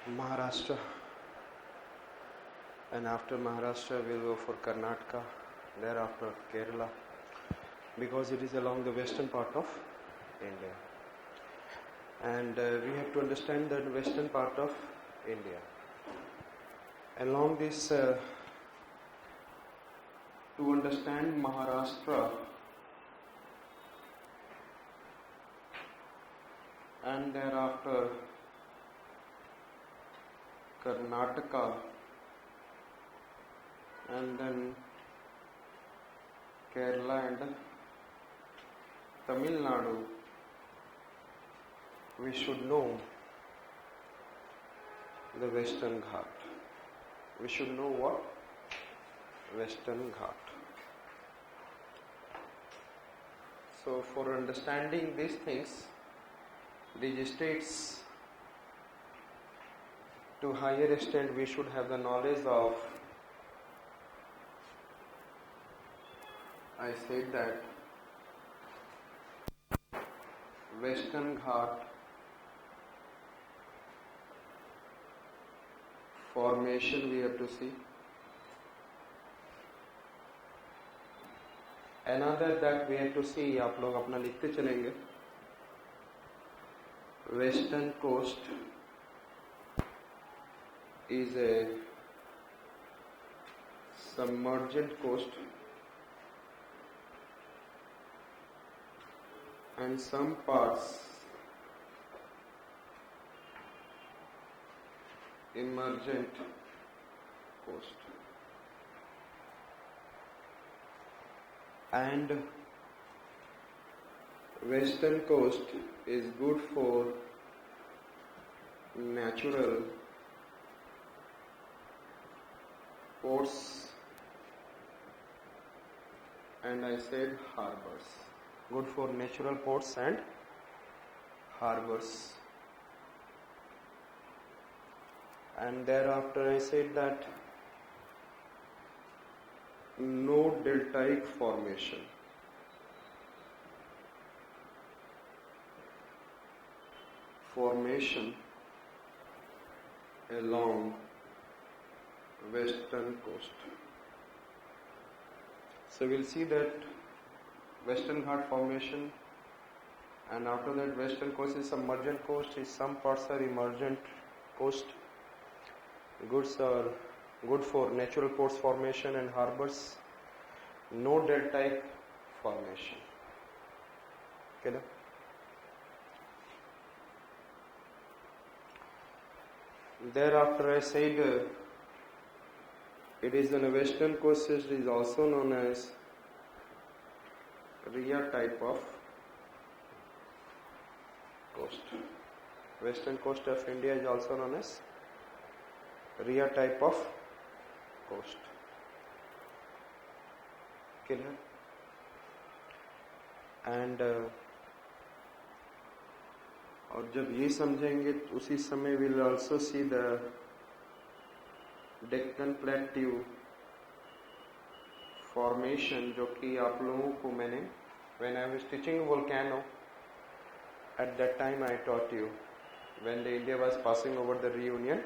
Maharashtra, and after Maharashtra we'll go for Karnataka, thereafter Kerala, because it is along the western part of India, and we have to understand that western part of India. Along this, to understand Maharashtra and thereafter Karnataka and then Kerala and Tamil Nadu, we should know the Western Ghat. We should know what? Western Ghat. So for understanding these things, these states, to higher extent we should have the knowledge of, I said that Western Ghat formation we have to see. Another that we have to see, आप लोग अपना लिखते चलेंगे. Western coast is a submerged coast, and some parts emergent coast, and western coast is good for natural ports, and I said harbors, good for natural ports and harbors. And thereafter I said that no deltaic formation. Formation along western coast. So we'll see that Western Ghat formation, and after that western coast is submergent coast, is some parts are emergent coast. Goods are good for natural ports formation and harbors. No deltaic formation. Okay, thereafter I said it is on the western coast, it is also known as Ria type of coast. Western coast of India is also known as Ria type of coast. Clear? And और जब ये समझेंगे उसी समय we'll also see the Deccan Plateau formation, जो कि आप लोगों को मैंने when I was teaching volcano, at that time I taught you when the India was passing over the reunion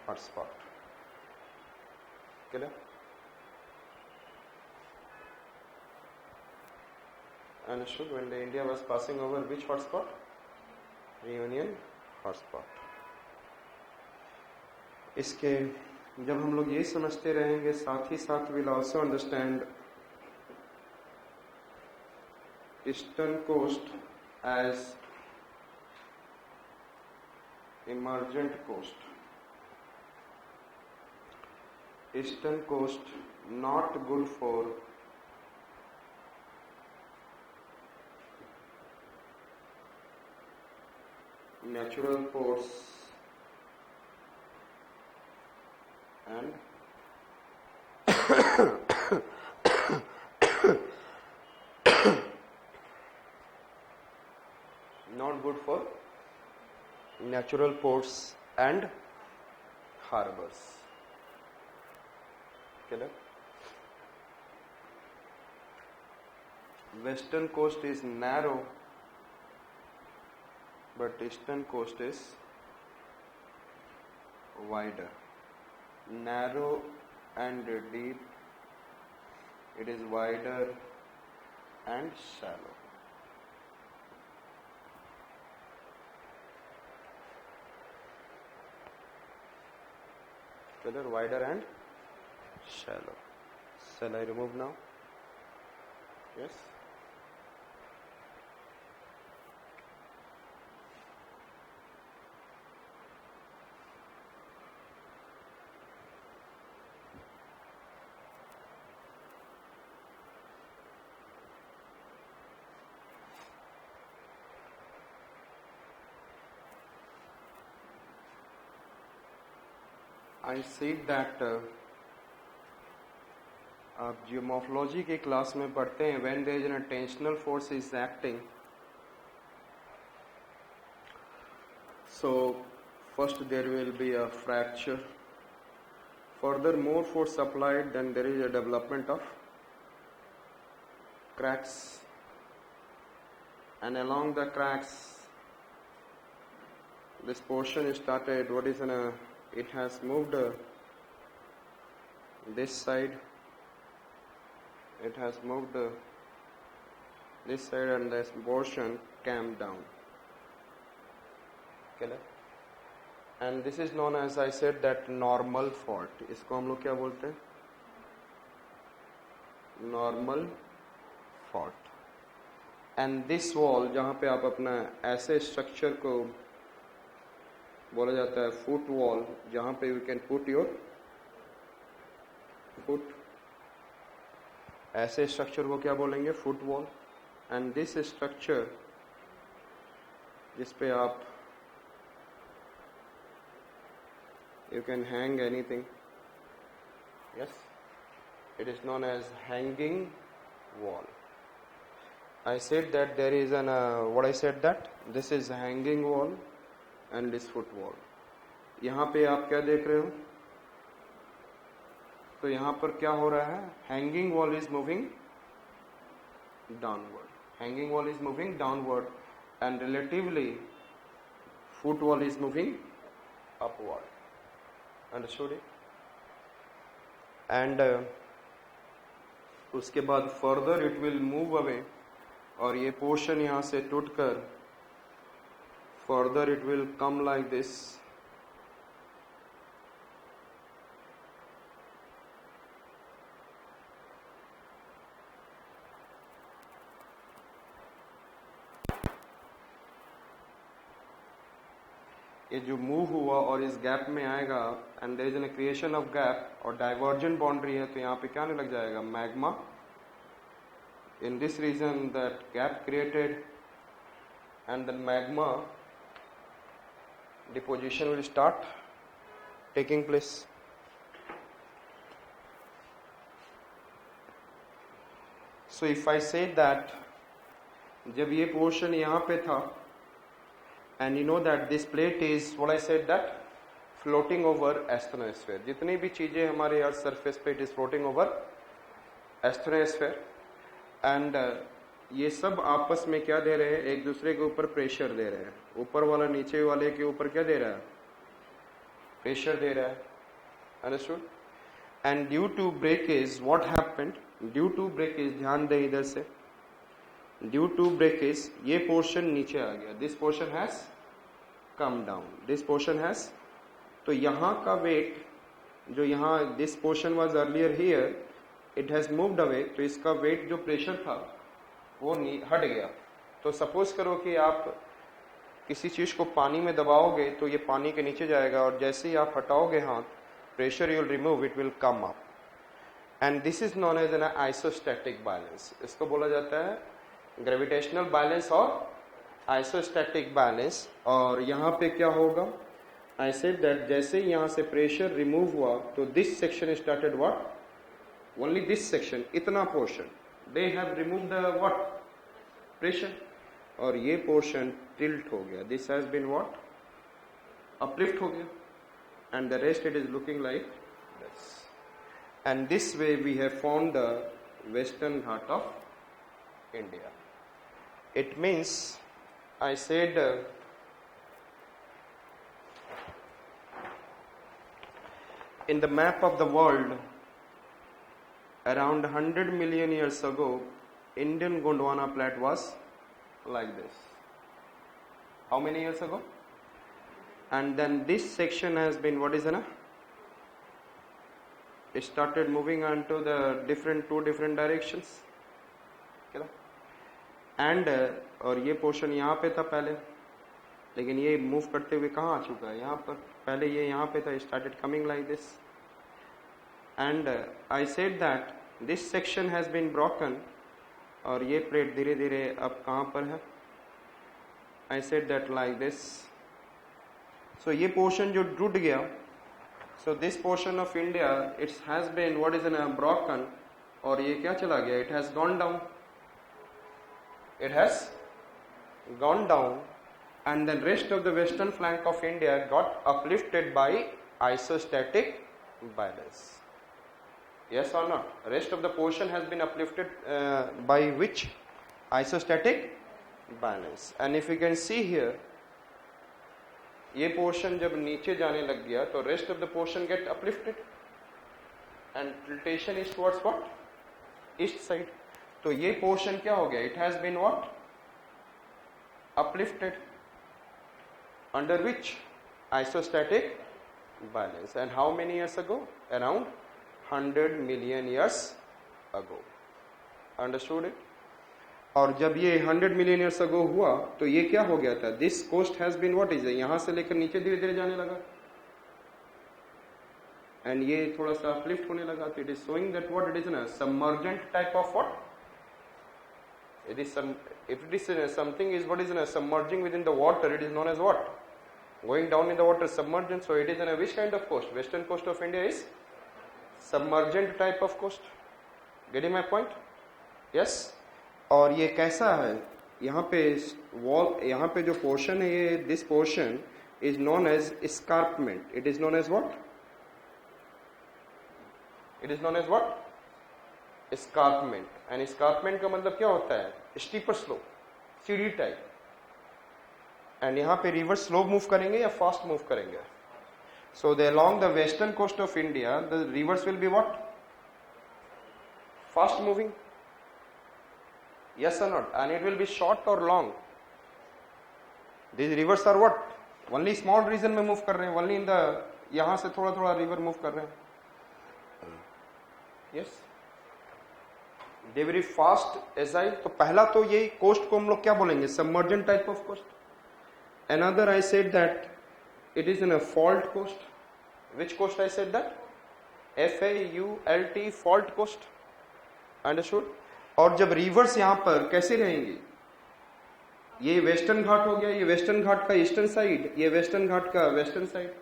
hotspot. Clear? Understood? When the India was passing over which hotspot? Reunion hotspot. इसके जब हम लोग ये समझते रहेंगे, साथ ही साथ we'll also understand eastern coast as emergent coast. Eastern coast not good for natural ports and not good for natural ports and harbors. Okay, western coast is narrow, but eastern coast is wider. Narrow and deep, it is wider and shallow. Whether wider and shallow. Shall I remove now? Yes. I said that आप geomorphology के class में पढ़ते हैं when there is an tensional force is acting. So first there will be a fracture. Further more force applied, then there is a development of cracks, and along the cracks this portion started, it has moved this side, it has moved this side, and this portion came down. Okay? And this is known as, I said, that normal fault. इसको हम लोग क्या बोलते हैं? Normal fault. And this wall, जहाँ पे आप अपना ऐसे structure को बोला जाता है फुट वॉल, जहां पे you can put your foot, ऐसे स्ट्रक्चर को क्या बोलेंगे? Foot wall. And this structure जिस पे आप you can hang anything, yes, it is known as hanging wall. I said that there is an what I said that this is a hanging wall and this foot wall. यहाँ पे आप क्या देख रहे हो? तो यहाँ पर क्या हो रहा है? Hanging wall is moving downward. Hanging wall is moving downward, and relatively foot wall is moving upward. Understood it? And उसके बाद further it will move away, और ये पोर्शन यहाँ से टूटकर further it will come like this. ये जो move हुआ और इस गैप में आएगा, and there is an creation of gap, और डाइवर्जेंट बाउंड्री है, तो यहाँ पे क्या नहीं लग जाएगा? Magma. In this region that gap created, and the magma deposition will start taking place. So if I say that जब ये portion यहाँ पे था, and you know that this plate is what I said that floating over astronosphere. जितनी भी चीजें हमारे earth surface पे, it is floating over astronosphere. And ये सब आपस में क्या दे रहे हैं? एक दूसरे के ऊपर प्रेशर दे रहे हैं. ऊपर वाला नीचे वाले के ऊपर क्या दे रहा है? प्रेशर दे रहा है. Understood? And due to breakage what happened? Due to breakage, ध्यान दें इधर से, ड्यू टू ब्रेकेज ये पोर्शन नीचे आ गया. This portion has come down, this portion has, तो यहाँ का वेट जो यहाँ this portion was earlier here, it has moved away, तो इसका वेट जो प्रेशर था वो हट गया. तो सपोज करो कि आप किसी चीज को पानी में दबाओगे तो ये पानी के नीचे जाएगा, और जैसे ही आप हटाओगे हाथ, pressure you will remove, it will come up. And this is known as an isostatic balance. इसको बोला जाता है ग्रेविटेशनल बैलेंस और आइसोस्टैटिक बैलेंस. और यहाँ पे क्या होगा? आई सेड दैट जैसे ही यहाँ से प्रेशर रिमूव हुआ, तो this section started what? Only this section, इतना portion, they have removed the what? Pressure. और ये portion tilt हो गया. This has been what? Uplift हो गया. And the rest it is looking like this. And this way we have found the Western Ghat of India. It means, I said in the map of the world, around 100 million years ago, Indian Gondwana Plate was like this. How many years ago? And then this section has been, what is it? It started moving on to the two different directions. And और ये portion यहाँ पे था पहले, लेकिन ये move करते हुए कहाँ आ चुका है? यहाँ पर. पहले ये यहाँ पे था, started coming like this. And I said that this section has been broken, और ये प्लेट धीरे धीरे अब कहाँ पर है? I said that like this. So ये पोर्शन जो टूट गया, so this portion of India, it has been what is broken, और ये क्या चला गया? It has gone down. It has gone down, and the rest of the western flank of India got uplifted by isostatic balance. Yes or not? Rest of the portion has been uplifted by which? Isostatic balance. And if you can see here, ये portion जब नीचे जाने लग गया तो rest of the portion get uplifted and tiltation is towards what? East side. तो ये portion क्या हो गया? It has been what? Uplifted under which? Isostatic balance. And how many years ago? Around 100 million years ago. Understood it? और जब ये 100 million years अगो हुआ तो ये क्या हो गया था? This coast has been what is, यहां से लेकर नीचे धीरे धीरे जाने लगा, एंड ये थोड़ा सा अपलिफ्ट होने लगा. तो it is showing that what it is ना submergent type of what it is. If it is something is what is ना submerging with in the water, it is known as what? Going down in the water, submergent. So it is in which kind of coast? Western coast of India is submergent type of coast. Getting my point? Yes. और ये कैसा है? यहाँ पे wall, यहाँ पे जो portion है ये, this portion is known as escarpment. It is known as what? It is known as what? Escarpment. And escarpment का मतलब क्या होता है? स्टीपर स्लोप, सीढ़ी टाइप. एंड यहाँ पे रिवर स्लो मूव करेंगे या फास्ट मूव करेंगे? So they along the western coast of India the rivers will be what? Fast moving. Yes or not? And it will be short or long. These rivers are what? Only small region में move कर रहे हैं. Only in the, यहाँ से थोड़ा थोड़ा river move कर रहे हैं. Yes. They very fast as I. तो पहला तो ये coast को हम लोग क्या बोलेंगे? Submergent type of coast. Another I said that it is in a fault coast. Which coast I said that? FAULT, fault coast. Understood? और जब रिवर्स यहां पर कैसे रहेंगे? ये वेस्टर्न घाट हो गया, ये वेस्टर्न घाट का ईस्टर्न साइड, ये वेस्टर्न घाट का western side.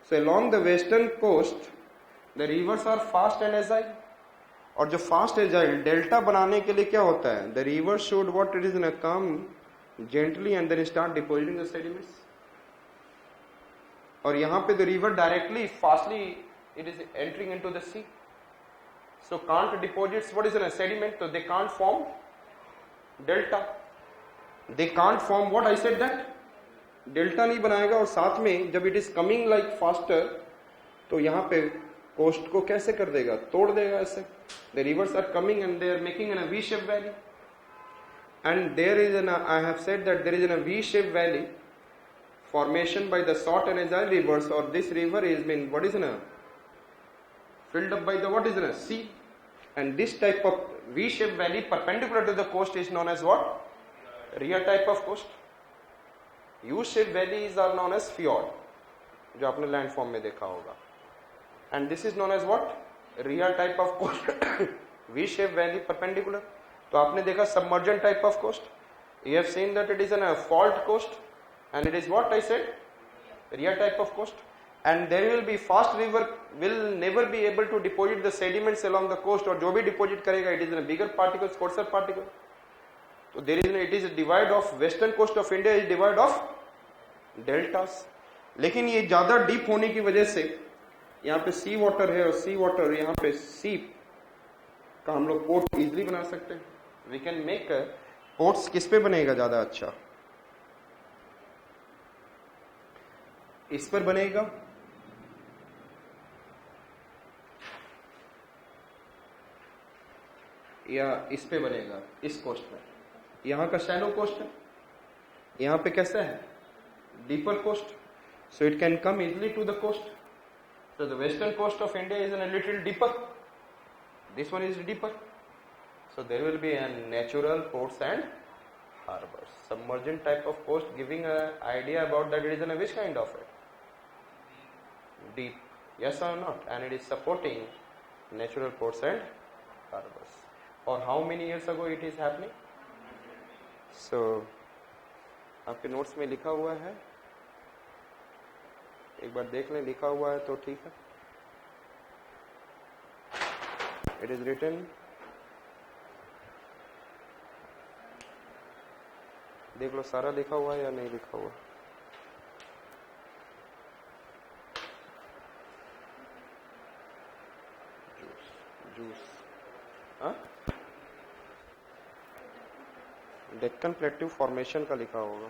So along the western coast the rivers are fast and agile. और जो फास्ट एजाइल डेल्टा बनाने के लिए क्या होता है? The river should what it is in a come gently and then start depositing the sediments. और यहां पे the river directly fastly it is entering into the sea. So can't deposits what is in a sediment, so they can't form delta. They can't form what I said that delta नहीं बनाएगा. और साथ में जब it is coming like faster तो यहाँ पे coast को कैसे कर देगा? तोड़ देगा ऐसे. The rivers are coming and they are making in a V-shaped valley. And there is an I have said that there is a V-shaped valley formation by the short and agile rivers, or this river is been what is in a filled up by the what is in a sea. And this type of V-shaped valley perpendicular to the coast is known as what? Ria type of coast. U-shaped valleys are known as fjord, जो आपने landform में देखा होगा. And this is known as what? Ria type of coast. V-shaped valley perpendicular. तो आपने देखा submergent type of coast. You have seen that it is a fault coast, and it is what I said? Ria type of coast. And there will be fast river will never be able to deposit the sediments along the coast, और जो भी deposit करेगा it is in a bigger particles, coarser particle. So there is it is a divide of western coast of India is divide of deltas. लेकिन ये ज्यादा deep होने की वजह से यहाँ पे सी वाटर है, और सी वाटर यहाँ पे सी का हम लोग पोर्ट इजिली बना सकते हैं. वी कैन मेक पोर्ट्स किस पे बनेगा ज्यादा अच्छा? इस पर बनेगा. या इस पे बनेगा, इस कोस्ट में। यहाँ का शैलो कोस्ट है, यहाँ पे कैसा है, deeper coast, so it can come easily to the coast. So the western coast of India is a little deeper, this one is deeper, so there will be a natural ports and harbors, submergent type of coast, giving an idea about that it is in a which kind of it, deep, yes or not, and it is supporting natural ports and harbors. For how many years ago it is happening? So आपके notes में लिखा हुआ है, एक बार देख लें, लिखा हुआ है तो ठीक है। इट इज रिटन, देख लो सारा लिखा हुआ है या नहीं लिखा हुआ। जूस हाँ, डेक्कन प्लेट्यू फॉर्मेशन का लिखा होगा।